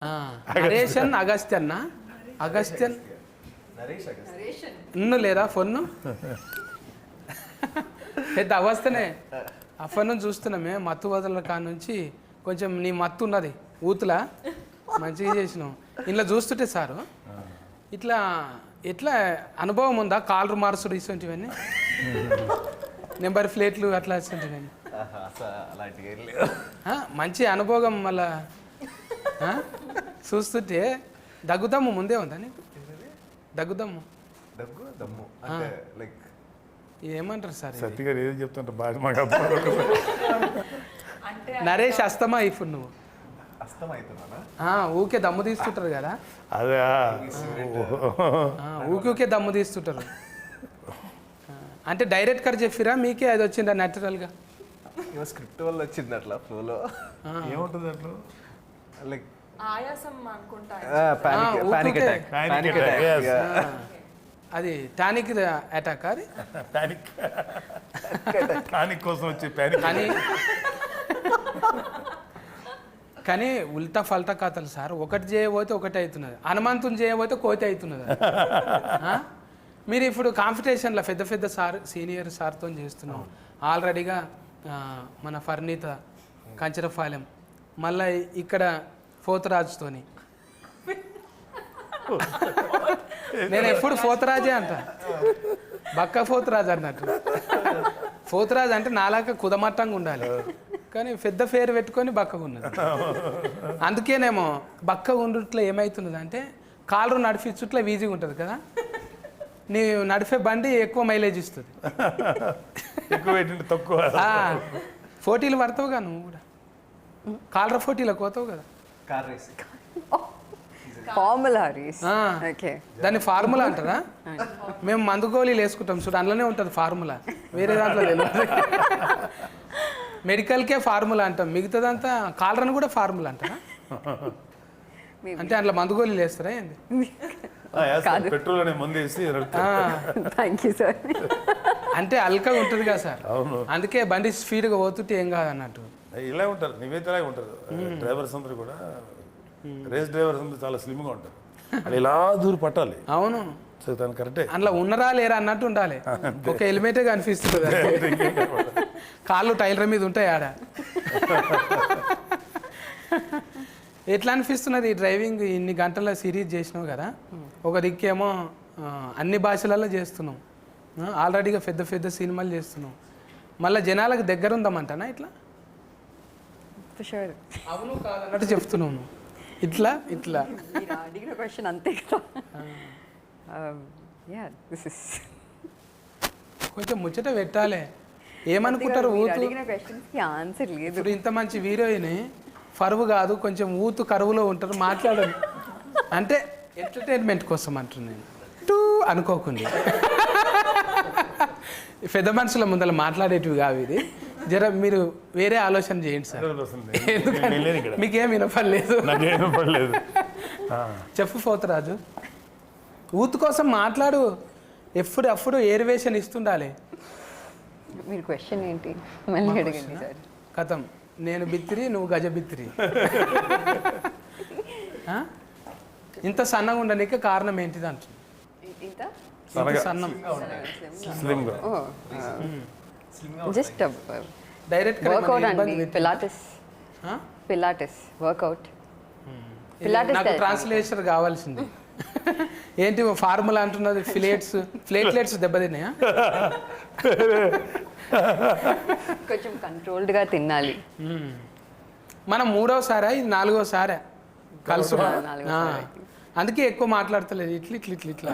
narration అగస్త్యన్న Agasthyan ఇన్ను లేదా ఫోన్ను పెద్ద అవస్థనే ఆ ఫోన్ చూస్తున్నామే మత్తు వదల కాడ నుంచి కొంచెం నీ మత్తు ఉన్నది ఊతులా మంచిగా చేసినావు ఇలా చూస్తుంటే సారు ఇట్లా ఎట్లా అనుభవం ఉందా కాలర్ మార్సుడు ఇటువంటివన్నీ నెంబర్ ప్లేట్లు అట్లా ఇటువంటివన్నీ మంచి అనుభవం మళ్ళా చూస్తుంటే దగ్గుదమ్ము ముందే ఉందా నీకు దగ్గుదమ్ము ఏమంటారు సార్ సత్తిగా ఏది చెప్తుంటారు బాగా నరేష్ అస్తమా ఇప్పుడు నువ్వు ఊకే దమ్ము తీస్తుంటారు కదా అదే ఊకే దమ్ము తీస్తుంటారు అంటే డైరెక్ట్ కర్ చెప్పిరా మీకే అది వచ్చిందా న్యాచురల్గా స్క్రిప్ట్ వల్ల వచ్చింది అట్లా ఫ్లోలో ఏముంటుంది అట్లా లైక్ ఆయాసం అనుకుంటా పానిక్ అటాక్ అది టానిక్ అటాక్ అది టానిక్ కోసం వచ్చి ప్యానిక్ కానీ ఉల్టా ఫల్టా కథలు సార్ ఒకటి చేయబోతే ఒకటి అవుతున్నది హనుమంతుని చేయబోతే కోతి అవుతున్నది మీరు ఇప్పుడు కాంపిటీషన్లో పెద్ద పెద్ద సార్ సీనియర్ సార్తో చేస్తున్నాం ఆల్రెడీగా మన ఫర్నీత కంచరపాలెం మళ్ళీ ఇక్కడ పోతరాజుతోని నేను ఎప్పుడు పోతరాజే అంట బక్క పోతరాజు అన్నట్టు పోతరాజు అంటే నాలాక కుదమట్టంగా ఉండాలి కానీ పెద్ద పేరు పెట్టుకొని బక్కగా ఉన్నది అందుకేనేమో బక్కగా ఉండుట్లో ఏమవుతున్నది అంటే కాళ్ళు నడిపించుట్లో ఈజీగా ఉంటుంది కదా నీ నడిపే బండి ఎక్కువ మైలేజ్ ఇస్తుంది ఎక్కువ తక్కువ పోటీలు పడతావుగా నువ్వు కూడా కాలర్ పోటీలకు పోతావు కదా car racing formula race okay దాన్ని ఫార్ములా అంటారా మేము మందు గోళీలు వేసుకుంటాం చూడు అందులోనే ఉంటుంది ఫార్ములా వేరే దాంట్లో తెలియదు మెడికల్కే ఫార్ములా అంటాం మిగతాదంతా కాలరని కూడా ఫార్ములా అంటారా అంటే అందులో మందు గోళీలు వేస్తారా ఏంది పెట్రోల్ అనే మందు వేసి థ్యాంక్ యూ సార్ అంటే అల్కగా ఉంటుంది కదా సార్ అందుకే బండి స్పీడ్గా పోతుంటే ఏం కాదు అన్నట్టు ఇలా ఉంటారు నివేదిత ఇలాగే ఉంటారు డ్రైవర్స్ అందరూ కూడా రేస్ డ్రైవర్స్ అందరూ చాలా స్లిమ్గా ఉంటారు అది ఇలా దూరం పట్టాలి అవును సో దాని కరెక్టే అందులో ఉన్నరా లేరా అన్నట్టు ఉండాలి ఒక హెల్మెటే కనిపిస్తుంది కాళ్ళు టైలర్ మీద ఉంటాయి ఆడ ఎట్లా అనిపిస్తున్నది ఈ డ్రైవింగ్ ఇన్ని గంటల సిరీస్ చేసినావు కదా ఒక దిక్కేమో అన్ని భాషలలో చేస్తున్నాం ఆల్రెడీగా పెద్ద పెద్ద సినిమాలు చేస్తున్నాం మళ్ళీ జనాలకు దగ్గర ఉందామంటానా ఇట్లా అవును కాదన్నట్టు చెప్తున్నాను ఇట్లా ఇట్లా అడిగిన క్వశ్చన్ అంతే కదా కొంచెం ముచ్చట పెట్టాలి ఏమనుకుంటారు ఊతు అడిగిన క్వశ్చన్స్కి ఆన్సర్ లేదు ఇప్పుడు ఇంత మంచి హీరోయిన్ ఫరువు కాదు కొంచెం ఊతు కరువులో ఉంటారు మాట్లాడరు అంటే ఎంటర్టైన్మెంట్ కోసం అంటున్నాను టూ అనుకోకుండా పెద్ద మనుషుల ముందర మాట్లాడేటివి కావు ఇది జర మీరు వేరే ఆలోచన చేయండి సార్ ఎందుకంటే మీకేం వినపడలేదు చెప్పు పోతరాజు ఊతు కోసం మాట్లాడు ఎప్పుడు ఏరివేషన్ ఇస్తుండాలి మీరు క్వశ్చన్ ఏంటి మళ్ళీ అడగండి సార్ కథం నేను బిత్తిరి నువ్వు గజ బిత్తిరి ఇంత సన్నగా ఉండడానికి కారణం ఏంటిది అంటుంది సన్నం జస్ట్ డైరెక్ట్ వర్కౌట్ అండి పిలాటిస్ వర్కౌట్ నాకు ట్రాన్స్లేషన్ కావాల్సింది ఏంటి ఫార్ములా అంటున్నది ప్లేట్లెట్స్ దెబ్బతిన్నాయా కొంచెం కంట్రోల్డ్గా తినాలి మనం 3వ సారా ఇది 4వ సారా కలుసు అందుకే ఎక్కువ మాట్లాడతలేదు ఇట్లా